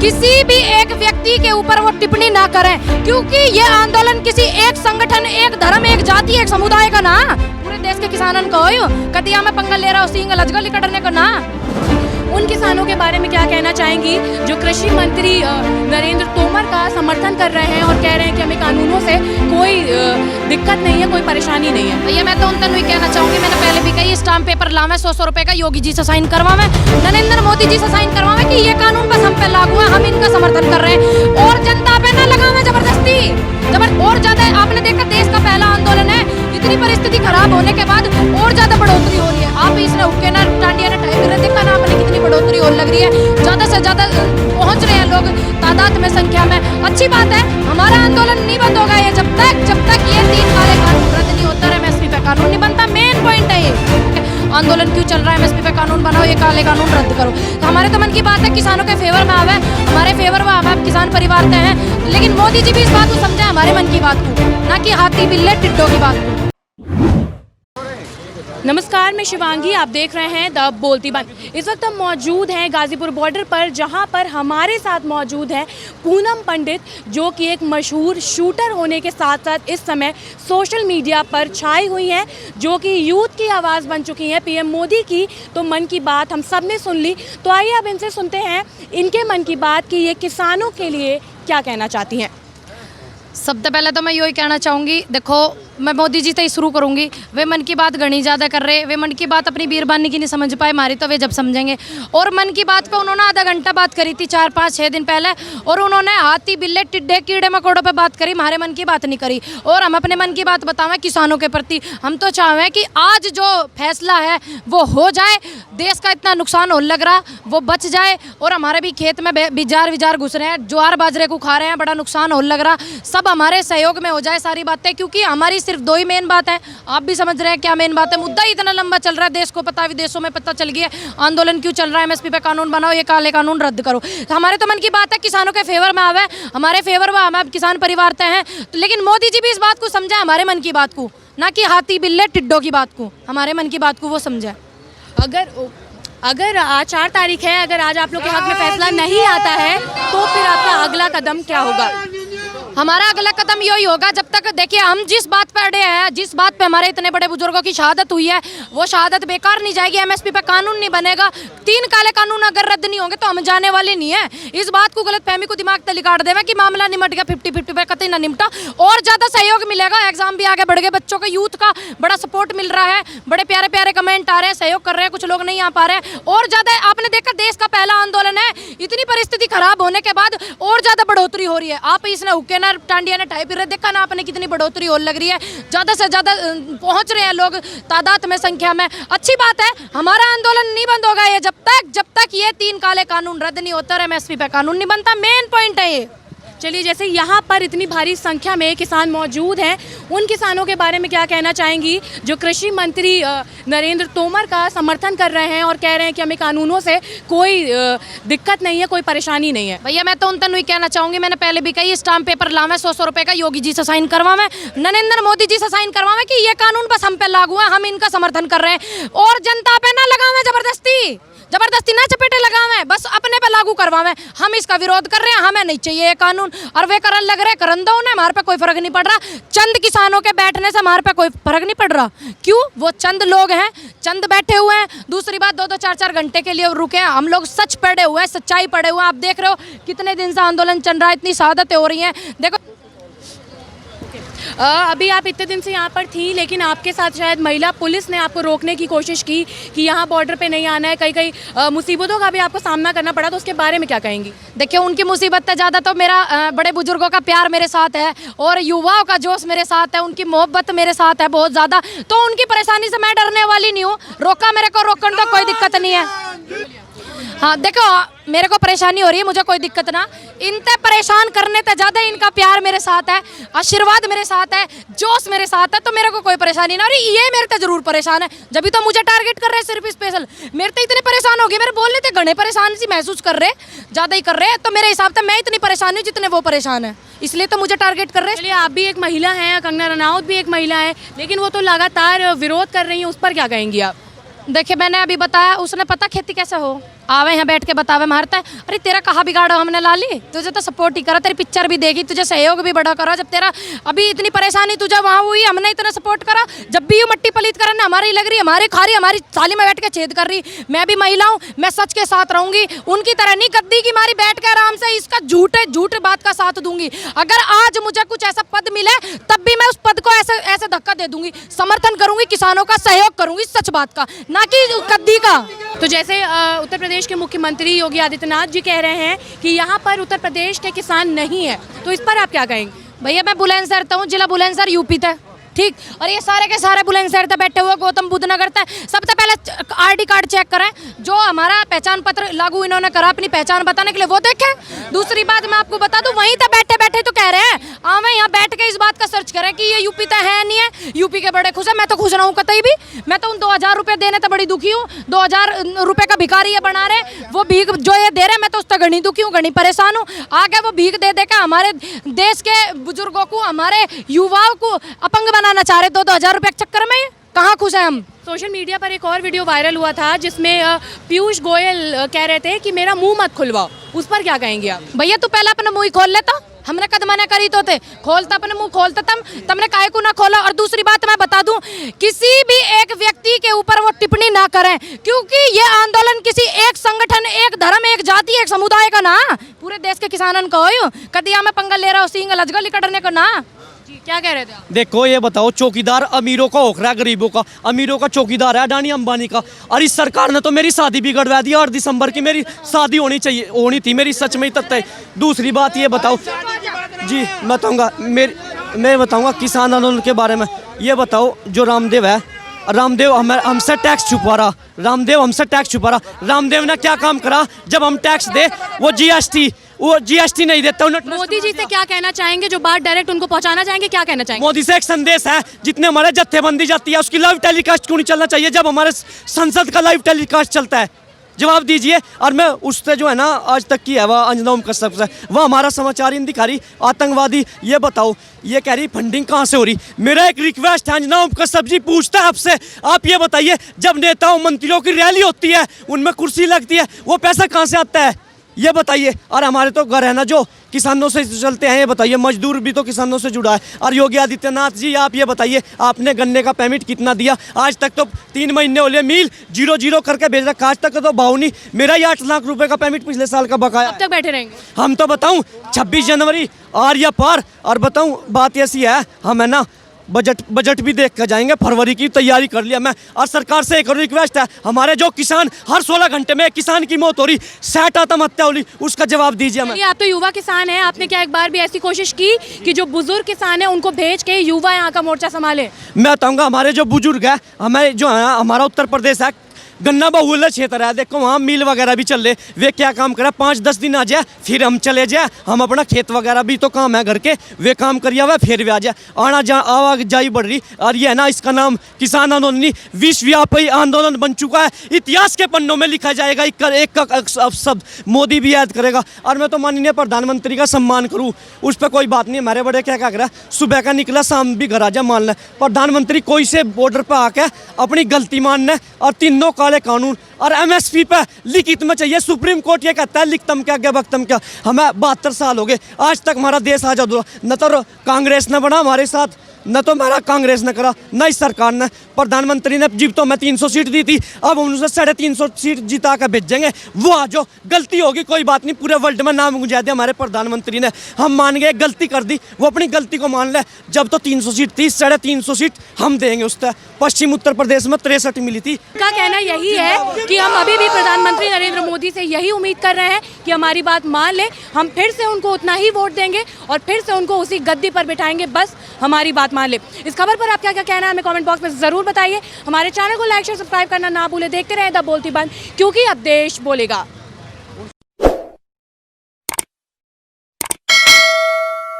किसी भी एक व्यक्ति के ऊपर वो टिप्पणी ना करें, क्योंकि ये आंदोलन किसी एक संगठन, एक धर्म, एक जाति, एक समुदाय का ना, पूरे देश के किसानन को हो कतिया में पंगा ले रहा हो सिंह लजगली कटने को ना। उन किसानों के बारे में क्या कहना चाहेंगी जो कृषि मंत्री नरेंद्र तोमर का समर्थन कर रहे हैं और कह रहे हैं कि हमें कानूनों से कोई दिक्कत नहीं है, कोई परेशानी नहीं है? भैया मैं तो उन तक कहना चाहूंगी, मैंने पहले भी कही, स्टाम्प पेपर लावे 100 रुपए का, योगी जी से साइन करवावे, नरेंद्र मोदी जी से साइन करवावे कि ये कानून बस हम पे लागू है, हम इनका समर्थन कर रहे हैं, और जनता पे ना लगावे जबरदस्ती। और ज्यादा आपने देखा देश का पहला आंदोलन है, इतनी परिस्थिति खराब होने के बाद और ज्यादा बढ़ोतरी हो रही है। आप इसने हुक्के ना टांडिया ना टाइप देखा ना आपने कितनी बढ़ोतरी होने लग रही है, ज्यादा से ज्यादा पहुंच रहे हैं लोग तादाद में, संख्या में। अच्छी बात है, हमारा आंदोलन नहीं बंद होगा ये जब तक ये 3 काले कानून रद्द नहीं होता है, एमएसपी पे कानून नहीं बनता। मेन पॉइंट है ये आंदोलन क्यों चल रहा है, एमएसपी पे कानून बनाओ, ये काले कानून रद्द करो। तो हमारे तो मन की बात है किसानों के फेवर में आवे, हमारे फेवर में आवे, किसान परिवार से हैं, लेकिन मोदी जी भी इस बात को समझे हमारे मन की बात को, ना कि हाथी बिल्ले टिड्डों की बात को। नमस्कार, मैं शिवांगी, आप देख रहे हैं द बोलती बंद। इस वक्त हम मौजूद हैं गाजीपुर बॉर्डर पर, जहां पर हमारे साथ मौजूद है पूनम पंडित, जो कि एक मशहूर शूटर होने के साथ साथ इस समय सोशल मीडिया पर छाई हुई हैं, जो कि यूथ की आवाज़ बन चुकी हैं पीएम मोदी की। तो मन की बात हम सब ने सुन ली, तो आइए अब इनसे सुनते हैं इनके मन की बात कि ये किसानों के लिए क्या कहना चाहती हैं। सबसे पहले तो मैं यही कहना चाहूँगी, देखो मैं मोदी जी से ही शुरू करूँगी। वे मन की बात घनी ज़्यादा कर रहे, वे मन की बात अपनी बीरबानी की नहीं समझ पाए, मारी तो वे जब समझेंगे। और मन की बात पे उन्होंने आधा घंटा बात करी थी 4, 5, 6 दिन पहले, और उन्होंने हाथी बिल्ले टिड्डे कीड़े मकोड़ों पे बात करी, हमारे मन की बात नहीं करी। और हम अपने मन की बात बतावें किसानों के प्रति, हम तो चाहें कि आज जो फैसला है वो हो जाए, देश का इतना नुकसान होने लग रहा वो बच जाए, और हमारे भी खेत में बिजार घुस रहे हैं, ज्वार बाजरे को खा रहे हैं, बड़ा नुकसान होने लग रहा, सब हमारे सहयोग में हो जाए सारी बातें। क्योंकि हमारी सिर्फ 2 ही मेन बात है, आप भी समझ रहे हैं क्या मेन बात है। मुद्दा ही इतना लंबा चल रहा है, देश को पता, विदेशों में पता चल गया आंदोलन क्यों चल रहा है, एमएसपी पे कानून बनाओ, ये काले कानून रद्द करो। तो हमारे तो मन की बात है किसानों के फेवर में आवे, हमारे फेवर में हम किसान परिवार से हैं, तो लेकिन मोदी जी भी इस बात को समझे हमारे मन की बात को, ना कि हाथी बिल्ले टिड्डों की बात को, हमारे मन की बात को वो समझे। अगर आज 4 तारीख है, अगर आज आप लोग के हक में फैसला नहीं आता है, तो फिर आपका अगला कदम क्या होगा? हमारा अगला कदम यही होगा, जब तक देखिए हम जिस बात पर अड़े हैं, जिस बात पे हमारे इतने बड़े बुजुर्गों की शहादत हुई है, वो शहादत बेकार नहीं जाएगी। एमएसपी पे कानून नहीं बनेगा, 3 काले कानून अगर रद्द नहीं होंगे तो हम जाने वाले नहीं है। इस बात को गलतफहमी को दिमाग से निकाल देवे कि मामला निमट गया, 50-50 पे कतई ना निमटा, और ज़्यादा सहयोग मिलेगा, एग्जाम भी आगे बढ़ गए, बच्चों को यूथ का बड़ा सपोर्ट मिल रहा है, बड़े प्यारे प्यारे कमेंट आ रहे हैं, सहयोग कर रहे हैं, कुछ लोग नहीं आ पा रहे हैं। और ज़्यादा आपने देखा देश का पहला आंदोलन है, इतनी परिस्थिति खराब होने के बाद और ज़्यादा बढ़ोतरी हो रही है। आप इसने हुक्के ना टांडिया ना टाइप देखा ना आपने कितनी बढ़ोतरी होने लग रही है, ज्यादा से ज्यादा पहुंच रहे हैं लोग तादाद में, संख्या में। अच्छी बात है, हमारा आंदोलन नहीं बंद होगा ये जब तक ये 3 काले कानून रद्द नहीं होता और एमएसपी पे कानून नहीं बनता। मेन पॉइंट है ये। चलिए, जैसे यहाँ पर इतनी भारी संख्या में किसान मौजूद हैं, उन किसानों के बारे में क्या कहना चाहेंगी जो कृषि मंत्री नरेंद्र तोमर का समर्थन कर रहे हैं और कह रहे हैं कि हमें कानूनों से कोई दिक्कत नहीं है, कोई परेशानी नहीं है? भैया मैं तो उन तक कहना चाहूँगी, मैंने पहले भी कही, स्टाम्प पेपर लावे 100 रुपए का, योगी जी से साइन करवावे, नरेंद्र मोदी जी से साइन करवावे कि ये कानून बस हम पे लागू है, हम इनका समर्थन कर रहे हैं, और जनता पे ना लगावे जबरदस्ती ना चपेटे लगावे, बस अपने पे लागू करवावे। हम इसका विरोध कर रहे हैं, हमें नहीं चाहिए ये कानून, और वे करन लग रहे, करन दो उन्हें, हमारे पे कोई फर्क नहीं पड़ रहा। चंद किसानों के बैठने से हमारे पे कोई फर्क नहीं पड़ रहा। क्यों? वो चंद लोग हैं, चंद बैठे हुए हैं। दूसरी बात, 2-2, 4-4 घंटे के लिए रुके हैं, हम लोग सच पड़े हुए हैं, सच्चाई पड़े हुए हैं। आप देख रहे हो कितने दिन से आंदोलन चल रहा है, इतनी शहादतें हो रही हैं। देखो अभी आप इतने दिन से यहाँ पर थी, लेकिन आपके साथ शायद महिला पुलिस ने आपको रोकने की कोशिश की कि यहाँ बॉर्डर पे नहीं आना है, कई मुसीबतों का भी आपको सामना करना पड़ा, तो उसके बारे में क्या कहेंगी? देखिए, उनकी मुसीबत से ज़्यादा तो मेरा बड़े बुजुर्गों का प्यार मेरे साथ है, और युवाओं का जोश मेरे साथ है, उनकी मोहब्बत मेरे साथ है बहुत ज़्यादा। तो उनकी परेशानी से मैं डरने वाली नहीं हूँ। रोका मेरे को, रोकने तो कोई दिक्कत नहीं है। हाँ देखो, मेरे को परेशानी हो रही है, मुझे कोई दिक्कत ना, इनते परेशान करने से ज़्यादा इनका प्यार मेरे साथ है, आशीर्वाद मेरे साथ है, जोश मेरे साथ है, तो मेरे को कोई परेशानी ना। और ये मेरे से जरूर परेशान है, जब भी तो मुझे टारगेट कर रहे हैं सिर्फ स्पेशल। मेरे तो इतने परेशान हो गए, मेरे बोलने से घने परेशान सी महसूस कर रहे, ज़्यादा ही कर रहे हैं, तो मेरे हिसाब से मैं इतनी परेशान हूँ जितने वो परेशान है, इसलिए तो मुझे टारगेट कर रहे हैं। चलिए, आप भी एक महिला हैं, कंगना रनौत भी एक महिला है, लेकिन वो तो लगातार विरोध कर रही है, उस पर क्या कहेंगी आप? देखिए, मैंने अभी बताया, उसने पता खेती कैसे हो, आवे यहाँ बैठ के बतावे मारता है। अरे तेरा कहाँ बिगाड़ा हमने लाली, तुझे तो सपोर्ट ही करा, तेरी पिक्चर भी देखी, तुझे सहयोग भी बड़ा करा। जब तेरा अभी इतनी परेशानी तुझे वहाँ हुई, हमने इतना सपोर्ट करा। जब भी ये मट्टी पलीत करने हमारी लग रही, हमारी खा रही, हमारी थाली में बैठ के छेद कर रही। मैं भी महिला हूँ, मैं सच के साथ रहूंगी, उनकी तरह नहीं गद्दी की मारी बैठ के आराम से इसका झूठ बात का साथ दूंगी। अगर आज मुझे कुछ ऐसा पद मिले तब भी मैं उस पद को ऐसे ऐसे धक्का दे दूंगी, समर्थन करूंगी, किसानों का सहयोग करूंगी, सच बात का, ना कि गद्दी का। तो जैसे उत्तर प्रदेश के मुख्यमंत्री योगी आदित्यनाथ जी कह रहे हैं कि यहाँ पर उत्तर प्रदेश के किसान नहीं है, तो इस पर आप क्या कहेंगे? भैया मैं बुलंदशहर रहता हूँ, जिला बुलंदशहर यूपी था, ठीक। और ये सारे के सारे बुलंदशहर पे बैठे हुए गौतम बुद्ध नगर तक। सबसे पहले आईडी कार्ड चेक करें, जो हमारा पहचान पत्र लागू इन्होंने करा अपनी पहचान बताने के लिए, वो देखें। दूसरी बात मैं आपको बता दूं, वहीं तक बैठे बैठे तो कह रहे हैं हमें यहाँ बैठ के इस बात का सर्च करें कि ये यूपी तक है नहीं है। यूपी के बड़े खुश है, मैं तो खुश ना हूँ कतई भी। मैं तो उन 2000 रुपये देने तो बड़ी दुखी हूँ। 2000 रुपये का भिखारी ये बना रहे, वो भीख जो ये दे रहे, मैं तो उस तक घनी दुखी हूँ, घनी परेशान हूँ। आगे वो भीख दे दे के हमारे देश के बुजुर्गों को, हमारे युवाओं को अपंग बनाना चाह रहे। 2000 रुपये के चक्कर में कहाँ खुश है हम। सोशल मीडिया पर एक और वीडियो वायरल हुआ था जिसमें पीयूष गोयल कह रहे थे कि मेरा मुंह मत खुलवाओ, उस पर क्या कहेंगे आप? भैया तू पहले अपना मुंह ही खोल लेता, हमने कद मना करी तो थे, खोलता अपने मुंह खोलता तुमने काहे को ना खोला। और दूसरी बात मैं बता दूं, किसी भी एक व्यक्ति के ऊपर वो टिप्पणी ना करें, क्योंकि ये आंदोलन किसी एक संगठन, एक धर्म, एक जाति, एक समुदाय का ना, पूरे देश के किसानन का हो। कदिया में पंगा ले रहा हो सिंह लजगल करने को ना। जी क्या कह रहे थे आप? देखो ये बताओ, चौकीदार अमीरों का होख रहा है, गरीबों का। अमीरों का चौकीदार है अडानी अंबानी का। और इस सरकार ने तो मेरी शादी बिगड़वा दी। 8 दिसंबर की मेरी शादी होनी थी मेरी, सच में ही तथ्य है। दूसरी बात ये बताओ जी, बताऊंगा मैं बताऊंगा किसान आंदोलन के बारे में। ये बताओ, जो रामदेव है, रामदेव हमसे टैक्स छुपा रहा, रामदेव ने क्या काम करा? जब हम टैक्स दे वो जीएसटी नहीं देता। मोदी जी से क्या कहना चाहेंगे, जो बात डायरेक्ट उनको पहुंचाना चाहेंगे, क्या कहना चाहेंगे? मोदी से एक संदेश है, जितने हमारे जत्थेबंदी जाती है उसकी लाइव टेलीकास्ट क्यों नहीं चलना चाहिए जब हमारे संसद का लाइव टेलीकास्ट चलता है? जवाब दीजिए। और मैं उससे जो है ना आज तक की है वह अंजना ओम कश्यप से, वह हमारा समाचार ही नहीं दिखा रही, आतंकवादी। ये बताओ, ये कह रही फंडिंग कहाँ से हो रही। मेरा एक रिक्वेस्ट है, अंजना ओम कश्यप जी पूछता है आपसे, आप ये बताइए, जब नेताओं मंत्रियों की रैली होती है, उनमें कुर्सी लगती है, वो पैसा कहाँ से आता है? ये बताइए। और हमारे तो घर है ना जो किसानों से चलते हैं, ये बताइए, मजदूर भी तो किसानों से जुड़ा है। और योगी आदित्यनाथ जी आप ये बताइए, आपने गन्ने का पेमेंट कितना दिया? आज तक तो 3 महीने हो गए, मिल 0-0 करके भेज रहा, आज तक तो भाव नहीं। मेरा ही 8 लाख रुपए का पेमेंट पिछले साल का बकाया। कब तक बैठे रहेंगे? हम तो बताऊं 26 जनवरी आर या पार। और बताऊं बात ऐसी है, हम है ना बजट भी देख कर जाएंगे, फरवरी की तैयारी कर लिया मैं। और सरकार से एक रिक्वेस्ट है, हमारे जो किसान हर 16 घंटे में किसान की मौत हो रही, 60 आत्महत्या हो रही, उसका जवाब दीजिए हमें। आप तो युवा किसान हैं, आपने क्या एक बार भी ऐसी कोशिश की कि जो बुजुर्ग किसान हैं उनको भेज के युवा यहाँ का मोर्चा संभाले? मैं बताऊंगा, हमारे जो बुजुर्ग है, हमें जो है हमारा उत्तर प्रदेश है, गन्ना बहुल क्षेत्र है, देखो वहाँ मिल वगैरह भी चल रहे। वे क्या काम करे, 5-10 दिन आ जाए फिर हम चले जाए, हम अपना खेत वगैरह भी तो काम है घर के, वे काम करिए हुआ फिर भी आ जाए। आवाजाही बढ़ रही। और ये है ना, इसका नाम किसान आंदोलन नहीं, विश्वव्यापी आंदोलन बन चुका है। इतिहास के पन्नों में लिखा जाएगा, एक का शब्द मोदी भी याद करेगा। और मैं तो माननीय प्रधानमंत्री का सम्मान करूँ, उस पर कोई बात नहीं। हमारे बड़े क्या कर रहा है, सुबह का निकला शाम भी घर आ जाए, मान लें प्रधानमंत्री कोई से बॉर्डर पर आके अपनी गलती मानने, और तीनों काले कानून और एमएसपी पे लिखित में चाहिए। सुप्रीम कोर्ट ये कहता है लिखतम क्या क्या वक्तम क्या। हमें 72 साल हो गए, आज तक हमारा देश आजाद हुआ न तो कांग्रेस ने बना हमारे साथ, न तो हमारा कांग्रेस ने करा, न इस सरकार ने। प्रधानमंत्री ने जीत तो मैं 300 सीट दी थी, अब उनसे 350 सीट जिता कर भेजेंगे। वो आ जो गलती होगी कोई बात नहीं, पूरे वर्ल्ड में नाम गुंजा दिया हमारे प्रधानमंत्री ने। हम मान गए गलती कर दी, वो अपनी गलती को मान ले। जब तो 300 सीट थी, 350 सीट हम देंगे उससे। पश्चिम उत्तर प्रदेश में 63 मिली थी। का कहना यही है कि हम अभी भी प्रधानमंत्री नरेंद्र मोदी से यही उम्मीद कर रहे हैं कि हमारी बात मान ले, हम फिर से उनको उतना ही वोट देंगे और फिर से उनको उसी गद्दी पर बिठाएंगे, बस हमारी बात मान ले। इस खबर पर आप क्या क्या कहना है हमें कमेंट बॉक्स में जरूर बताइए। हमारे चैनल को लाइक शेयर सब्सक्राइब करना ना भूले। देखते रहे द बोलती बंद, क्योंकि अब देश बोलेगा।